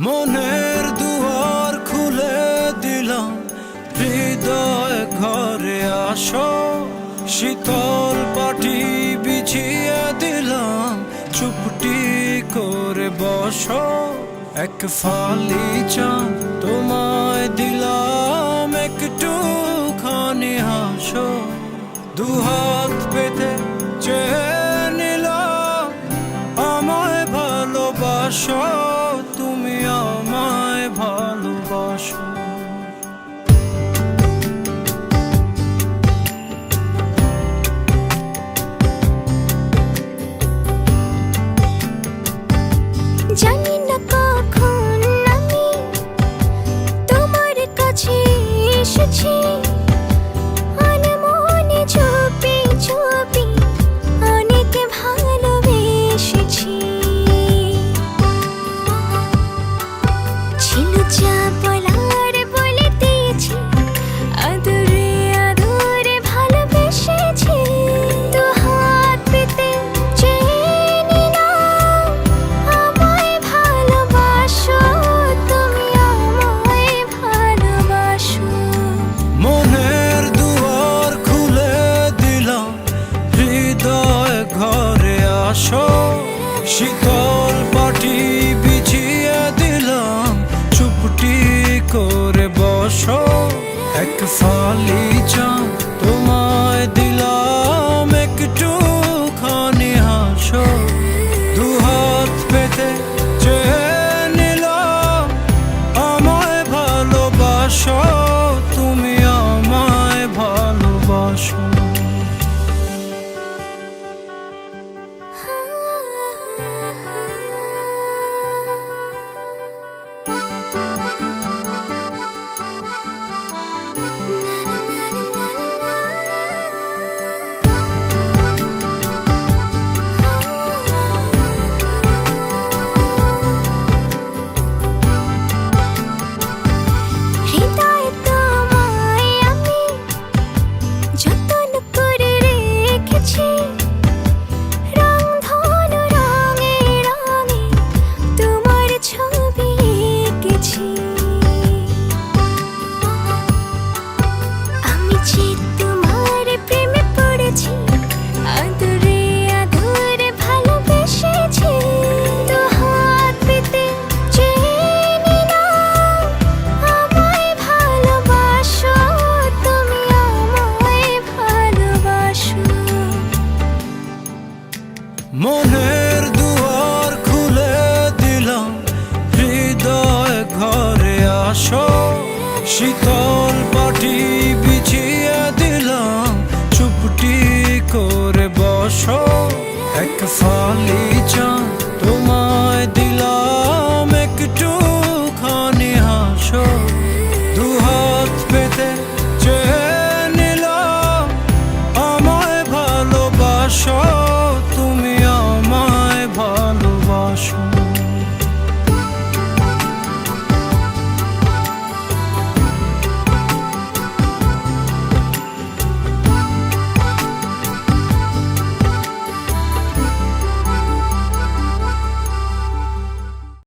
মনের দুয়ার খুলে দিলাম, হৃদয় ঘরে আসো। শীতল পাটি বিছিয়ে দিলাম, চুপটি করে বসো। এক ফালি চাঁদ তোমায় দিলাম, একটুখানি হাসো। দুহাত পেতে চেয়ে নিলাম, আমায় ভালোবাসো, তুমি আমায় ভালোবাসো। জানি না কখন আমি তোমার কাছে এসেছি, আনমনে চুপি চুপি অনেক ভালোবেসেছি। ছিল যা বলার বলে দিয়েছি, আদরে আদরে ভালোবেসেছি। দু হাত পেতে চেয়ে নিলাম, আমায় ভালোবাসো, তুমি আমায় ভালোবাসো। মনের দুয়ার খুলে দিলাম, হৃদয় ঘরে আসো। শীতল পাটি বিছিয়ে দিলাম, চুপটি করে বসো। এক ফালি চাঁদ তোমায় দিলাম, একটুখানি হাসো। দুহাত পেতে চেয়ে নিলাম, আমায় ভালোবাসো, তুমি আমায় ভালোবাসো। হৃদয়ে তোমায় আমি যতন করে রেখেছি, রংধনু রঙে রঙে তোমার ছবি এঁকেছি। আমি যে তোমার প্রেমে পড়েছি, আদরে আদরে ভালোবেসেছি। দু হাত পেতে চেয়ে নিলাম, আমায় ভালোবাসো, তুমি আমায় ভালোবাসো। মনের দুয়ার খুলে দিলাম, হৃদয় ঘরে আসো। শীতল পাটি বিছিয়ে দিলাম, চুপটি করে বসো। এক ফালি চাঁদ